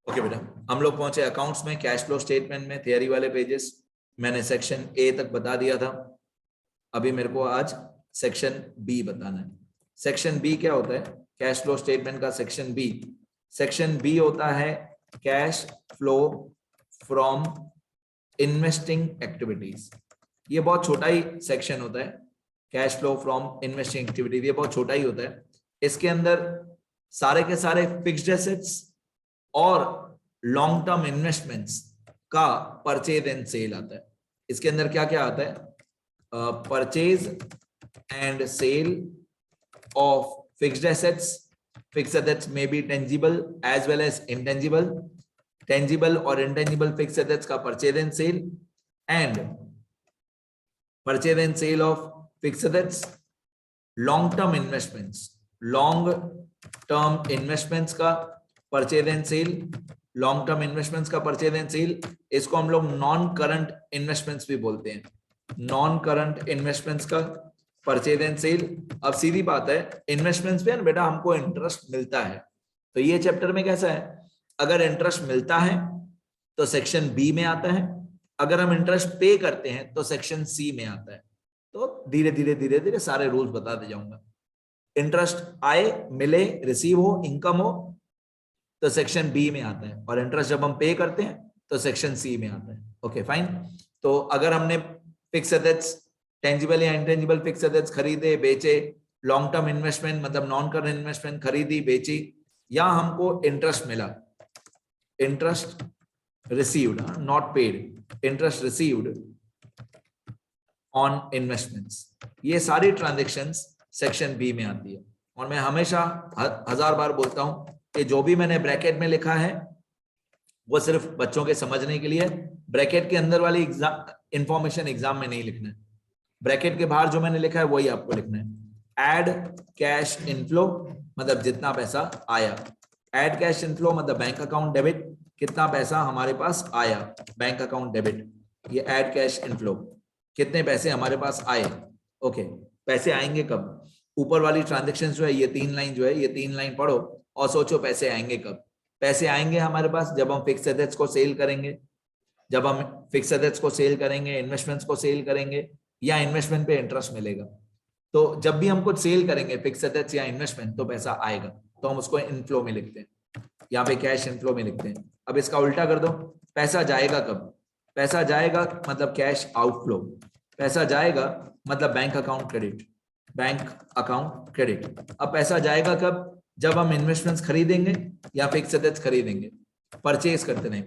Okay बेटा, हम लोग पहुंचे अकाउंट्स में, कैश फ्लो स्टेटमेंट में, थियरी वाले पेजेस मैंने सेक्शन ए तक बता दिया था। अभी मेरे को आज सेक्शन बी बताना है। सेक्शन बी क्या होता है? कैश फ्लो स्टेटमेंट का सेक्शन बी। सेक्शन बी होता है cash flow from investing activities. ये बहुत छोटा ही सेक्शन होता है, cash flow from investing activities. ये बहुत छोटा ही होता है। इसके अंदर सारे के सारे फिक्स्ड एसेट्स और लॉन्ग टर्म इन्वेस्टमेंट्स का परचेज एंड सेल आता है। इसके अंदर क्या क्या आता है? Purchase and sale of fixed assets. Fixed assets में be tangible as well as intangible. Tangible और इंटेंजिबल फिक्स्ड एसेट्स का purchase and sale, and purchase and sale of fixed assets. Long term investments, long term investments का purchase and sale. Long term investments का purchase and cell, इसको हम लोग non current investments भी बोलते हैं। Non current investments का purchase and cell. अब सीधी बात है, इन्वेस्टमेंट्स पे बेटा हमको इंटरेस्ट मिलता है, तो ये चैप्टर में कैसा है? अगर इंटरेस्ट मिलता है तो सेक्शन बी में आता है, अगर हम इंटरेस्ट पे करते हैं तो सेक्शन सी में आता है। तो धीरे धीरे सारे रूल्स बताते जाऊंगा। इंटरेस्ट आए, मिले, रिसीव हो, इनकम हो, तो सेक्शन बी में आता है, और इंटरेस्ट जब हम पे करते हैं तो सेक्शन सी में आता है। Okay fine. तो अगर हमने फिक्स एसेट्स, टेंजिबल या इंटेंजिबल फिक्स एसेट्स खरीदे, बेचे, लॉन्ग टर्म इन्वेस्टमेंट मतलब नॉन करंट इन्वेस्टमेंट खरीदी, बेची, या हमको इंटरेस्ट मिला, interest received, not paid, interest received on investments, ये सारी ट्रांजैक्शंस सेक्शन बी में आती है। और मैं हमेशा 1000 बार बोलता हूं कि जो भी मैंने ब्रैकेट में लिखा है वो सिर्फ बच्चों के समझने के लिए। ब्रैकेट के अंदर वाली इंफॉर्मेशन एग्जाम में नहीं लिखना है। ब्रैकेट के बाहर जो मैंने लिखा है वही आपको लिखना है। एड कैश इनफ्लो मतलब जितना पैसा आया। एड कैश इनफ्लो मतलब बैंक अकाउंट डेबिट, कितना पैसा हमारे पास आया, बैंक अकाउंट डेबिट। ये एड कैश इनफ्लो, कितने पैसे हमारे पास आए। ओके, पैसे आएंगे कब? ऊपर वाली ट्रांजेक्शन जो है, ये 3 लाइन जो है, ये 3 लाइन पढ़ो और सोचो पैसे आएंगे कब। पैसे आएंगे हमारे पास जब हम फिक्स एसेट्स को सेल करेंगे, जब हम फिक्स एसेट्स को सेल करेंगे, इन्वेस्टमेंट्स को सेल करेंगे, या इन्वेस्टमेंट पे इंटरेस्ट मिलेगा। तो जब भी हम कुछ सेल करेंगे फिक्स एसेट्स या इन्वेस्टमेंट, तो पैसा आएगा, तो हम उसको इनफ्लो में लिखते हैं, यहाँ पे कैश इनफ्लो में लिखते हैं। अब इसका उल्टा कर दो, पैसा जाएगा कब? पैसा जाएगा मतलब कैश आउटफ्लो। पैसा जाएगा मतलब bank account credit, bank account credit. अब पैसा जाएगा कब? जब हम इन्वेस्टमेंट्स खरीदेंगे या फिक्स एसेट्स खरीदेंगे, परचेज करते नहीं।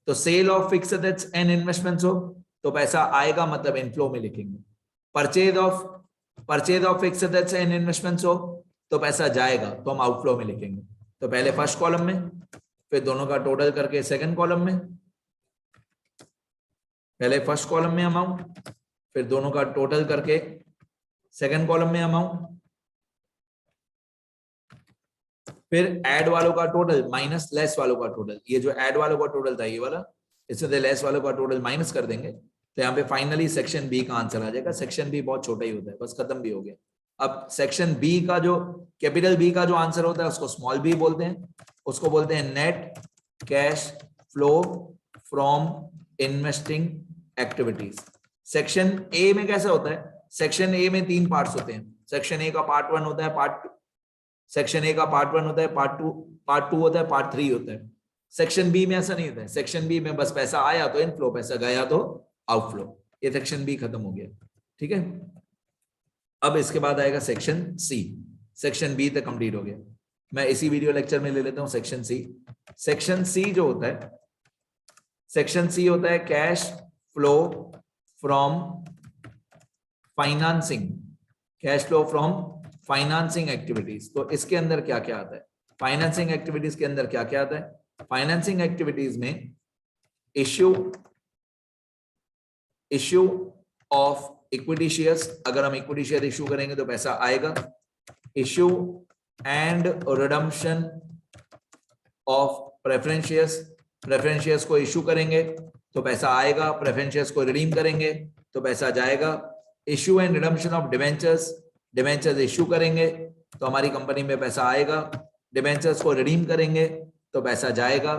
तो sale of fixed assets and investments हो तो पैसा आएगा मतलब इनफ्लो में लिखेंगे। Purchase of fixed assets and investments हो तो पैसा जाएगा, तो हम आउटफ्लो में लिखेंगे। तो पहले फर्स्ट कॉलम में, फिर दोनों का टोटल करके सेकंड कॉलम में। पहले फर्स्ट कॉलम में अमाउंट, फिर दोनों का टोटल करके सेकंड कॉलम में अमाउंट, फिर ऐड वालों का टोटल माइनस लेस वालों का टोटल। ये जो ऐड वालों का टोटल था ये वाला, इसमें लेस वालों का टोटल माइनस कर देंगे, तो यहाँ पे फाइनली सेक्शन बी का आंसर आ जाएगा। सेक्शन बी बहुत छोटा ही होता है, बस खत्म भी हो गया। अब सेक्शन बी का जो कैपिटल बी का जो आंसर होता है उसको स्मॉल बी बोलते हैं, उसको बोलते हैं net cash flow from investing activities. Section A में कैसा होता है? सेक्शन ए में 3 पार्ट्स होते हैं। सेक्शन ए का पार्ट 1 होता है, सेक्शन ए का पार्ट 1 होता है, पार्ट 2 होता है, पार्ट 3 होता है। सेक्शन बी में ऐसा नहीं होता है। सेक्शन बी में बस पैसा आया तो इनफ्लो, पैसा गया तो आउटफ्लो। ये सेक्शन बी खत्म हो गया, ठीक है। अब इसके बाद आएगा सेक्शन सी। सेक्शन बी तक कंप्लीट हो गया, मैं इसी वीडियो लेक्चर में ले लेता हूं सेक्शन सी। सेक्शन सी जो होता है, सेक्शन सी होता है cash flow from financing, cash flow from financing activities. तो इसके अंदर क्या क्या आता है? फाइनेंसिंग एक्टिविटीज के अंदर क्या क्या आता है? फाइनेंसिंग एक्टिविटीज में इश्यू ऑफ इक्विटी शेयर्स, अगर हम इक्विटी शेयर इश्यू करेंगे तो पैसा आएगा। Issue and redemption of preference shares, preference shares को इश्यू करेंगे तो पैसा आएगा, प्रेफरेंस शेयर्स को रिडीम करेंगे तो पैसा जाएगा। Issue and redemption of debentures, debentures issue करेंगे तो हमारी कंपनी में पैसा आएगा, डिवेंचर्स को रिडीम करेंगे तो पैसा जाएगा।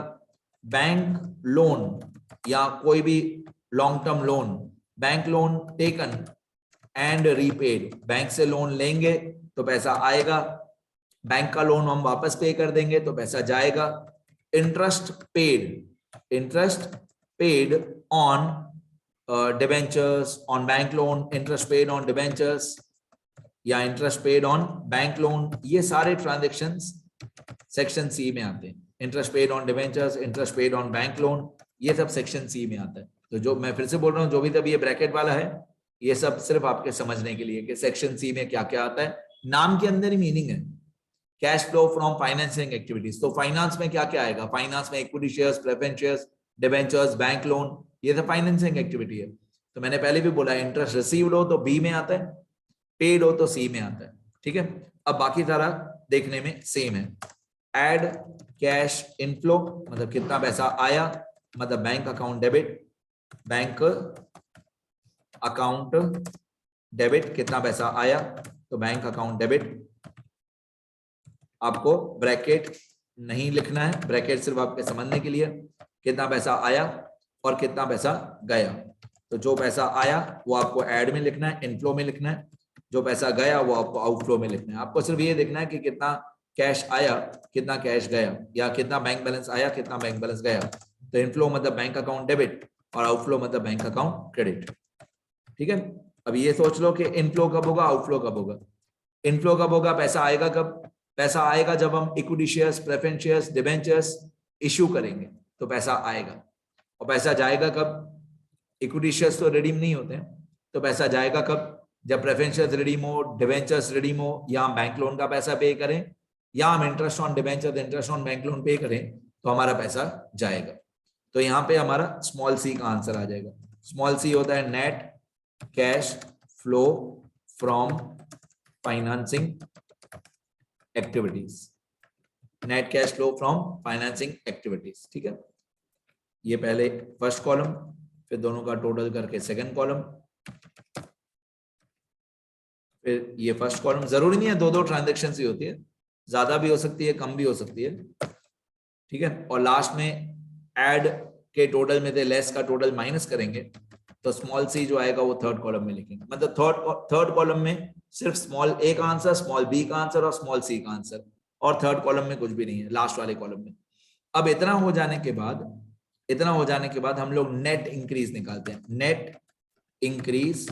बैंक लोन या कोई भी long term loan, bank loan taken and repaid, bank से लोन लेंगे तो पैसा आएगा, बैंक का लोन हम वापस पे कर देंगे तो पैसा जाएगा। Interest paid on debentures, on bank loan, interest paid on debentures या interest paid on bank loan, ये सारे ट्रांजेक्शन्स सेक्शन सी में आते हैं। Interest paid on debentures, interest paid on bank loan, ये सब सेक्शन सी में आता है। तो जो मैं फिर से बोल रहा हूँ, जो भी तब ये ब्रैकेट वाला है, ये सब सिर्फ आपके समझने के लिए कि सेक्शन सी में क्या क्या आता है। नाम के अंदर ही मीनिंग है, cash flow from financing activities. तो फाइनेंस में क्या क्या आएगा? फाइनेंस में equity shares, preference shares, debentures, bank loan, ये तो फाइनेंसिंग एक्टिविटी है। तो मैंने पहले भी बोला, इंटरेस्ट रिसीव्ड हो तो बी में आता है, पेड हो तो सी में आता है। ठीक है, अब बाकी सारा देखने में सेम है। एड कैश इनफ्लो, मतलब कितना पैसा आया, मतलब bank account debit, bank account debit, कितना पैसा आया तो बैंक अकाउंट डेबिट। आपको ब्रैकेट नहीं लिखना है, ब्रैकेट सिर्फ आपके समझने के लिए, कितना पैसा आया और कितना पैसा गया। तो जो पैसा आया वो आपको ऐड में लिखना है, इनफ्लो में लिखना है, जो पैसा गया वो आपको आउटफ्लो में लिखना है। आपको सिर्फ ये देखना है कि कितना कैश आया, कितना कैश गया, या कितना बैंक बैलेंस आया, कितना बैंक बैलेंस गया। तो इनफ्लो मतलब बैंक अकाउंट डेबिट और आउटफ्लो मतलब बैंक अकाउंट क्रेडिट। ठीक है, अब ये सोच लो कि इनफ्लो कब होगा, आउटफ्लो कब होगा। इनफ्लो कब होगा, पैसा आएगा कब? पैसा आएगा जब हम equity shares, preference shares, debentures issue करेंगे तो पैसा आएगा। और पैसा जाएगा कब? इक्विटी शेयर्स तो रिडीम नहीं होते हैं, तो पैसा जाएगा कब? जब प्रेफरेंस शेयर्स रिडीम हो, डिबेंचर्स रिडीम हो, या हम बैंक लोन का पैसा पे करें, या हम interest on debenture, interest on bank loan पे करें, तो हमारा पैसा जाएगा। तो यहाँ पे हमारा स्मॉल सी का आंसर आ जाएगा। स्मॉल सी होता है net cash flow from financing activities, net cash flow from financing activities. ठीक है, ये पहले फर्स्ट कॉलम, फिर दोनों का टोटल करके सेकंड कॉलम, फिर ये फर्स्ट कॉलम। जरूरी नहीं है दो दो ट्रांजेक्शन ही होती है, ज्यादा भी हो सकती है, कम भी हो सकती है। ठीक है, और लास्ट में ऐड के टोटल में से लेस का टोटल माइनस करेंगे तो स्मॉल सी जो आएगा वो थर्ड कॉलम में लिखेंगे। मतलब थर्ड कॉलम में सिर्फ स्मॉल ए का आंसर, स्मॉल बी का आंसर और स्मॉल सी का आंसर, और थर्ड कॉलम में कुछ भी नहीं है, लास्ट वाले कॉलम में। अब इतना हो जाने के बाद हम लोग नेट इंक्रीज निकालते हैं। Net increase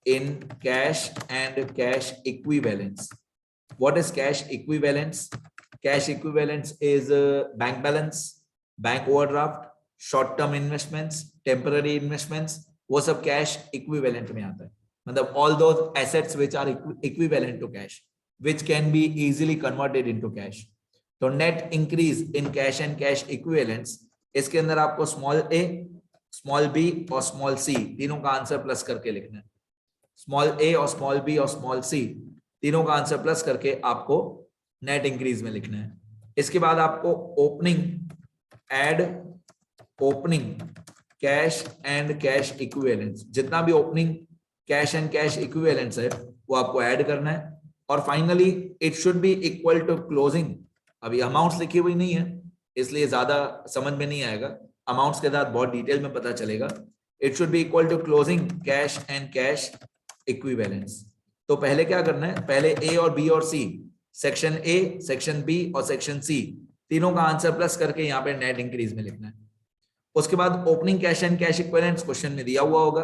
in cash and cash equivalents. What is cash equivalents? Cash equivalents is bank balance, bank overdraft, short term investments, temporary investments, वो सब cash equivalent में आता है। मतलब all those assets which are equivalent to cash, which can be easily converted into cash. तो net increase in cash and cash equivalents, इसके अंदर आपको small a, small b और small c तीनों का आंसर प्लस करके लिखना है। स्मॉल ए और स्मॉल बी और स्मॉल सी तीनों का आंसर प्लस करके आपको नेट इंक्रीज में लिखना है। इसके बाद आपको opening cash and cash equivalents, जितना भी opening cash and cash equivalents है वो आपको ऐड करना है। और finally it should be equal to closing. अभी अमाउंट्स लिखी हुई नहीं है इसलिए ज्यादा समझ में नहीं आएगा, अमाउंट्स के साथ बहुत डिटेल में पता चलेगा। It should be equal to closing cash and cash equivalents. तो पहले क्या करना है, पहले ए और बी और सी, सेक्शन ए, सेक्शन बी और सेक्शन सी तीनों का आंसर प्लस करके यहाँ पे नेट इंक्रीज में लिखना है। उसके बाद opening cash and cash equivalents question में दिया हुआ होगा,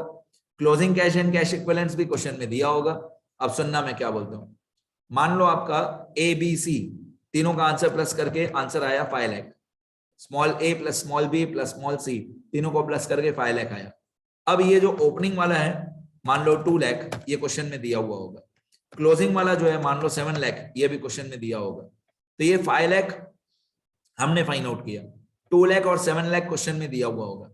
closing cash and cash equivalents भी क्वेश्चन में दिया होगा। अब सुनना मैं क्या बोलता हूँ। मान लो आपका ए बी सी तीनों का आंसर प्लस करके आंसर आया 5 lakh. Small A plus small B plus small C तीनों को प्लस करके 5 लाख आया। अब ये जो ओपनिंग वाला है मान लो 2 लाख, ये क्वेश्चन में दिया हुआ होगा। क्लोजिंग वाला जो है मान लो 7 लाख, ये भी क्वेश्चन में दिया होगा। तो ये 5 लाख हमने फाइंड आउट किया, 2 लाख और 7 लाख क्वेश्चन में दिया हुआ होगा।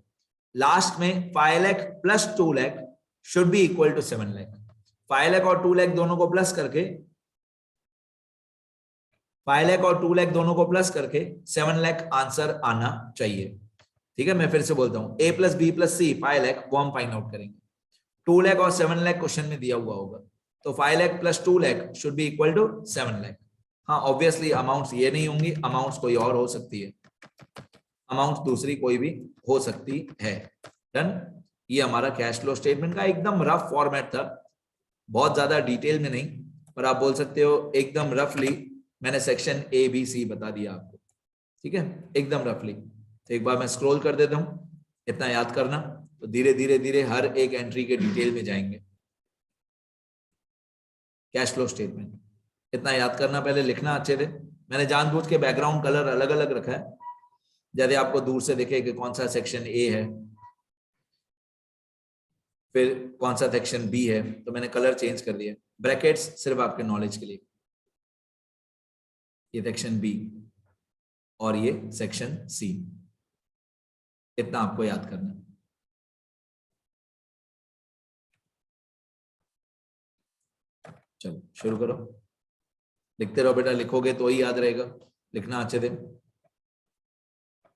लास्ट में 5 lakh plus 2 lakh should be equal to 7 lakh. 5 lakh और 2 लाख दोनों को प्लस करके 5 लाख और 2 लाख दोनों को प्लस करके 7 लाख आंसर आना चाहिए। ठीक है, मैं फिर से बोलता हूं, ए प्लस बी प्लस सी 5 लाख वो हम फाइंड आउट करेंगे। 2 लाख और 7 लाख क्वेश्चन में दिया हुआ होगा, तो 5 lakh plus 2 lakh should be equal to 7 lakh. हाँ ऑब्वियसली अमाउंट्स ये नहीं होंगी, अमाउंट्स कोई और हो सकती है। अमाउंट दूसरी कोई भी हो सकती है। डन। ये हमारा कैश फ्लो स्टेटमेंट का एकदम रफ फॉर्मेट था, बहुत ज्यादा डिटेल में नहीं, पर आप बोल सकते हो एकदम रफली मैंने सेक्शन ए बी सी बता दिया आपको, ठीक है, एकदम रफली। तो एक बार मैं स्क्रॉल कर देता हूं, इतना याद करना, तो धीरे धीरे धीरे हर एक एंट्री के डिटेल में जाएंगे। कैश फ्लो स्टेटमेंट इतना याद करना, पहले लिखना अच्छे से। मैंने जानबूझ के बैकग्राउंड कलर अलग अलग रखा है, जैसे आपको दूर से दिखे कि कौन सा सेक्शन ए है, फिर कौन सा सेक्शन बी है, तो मैंने कलर चेंज कर दिया। ब्रैकेट्स सिर्फ आपके नॉलेज के लिए, ये सेक्शन बी और ये सेक्शन सी, इतना आपको याद करना है। चलो शुरू करो, लिखते रहो बेटा, लिखोगे तो ही याद रहेगा, लिखना अच्छे से।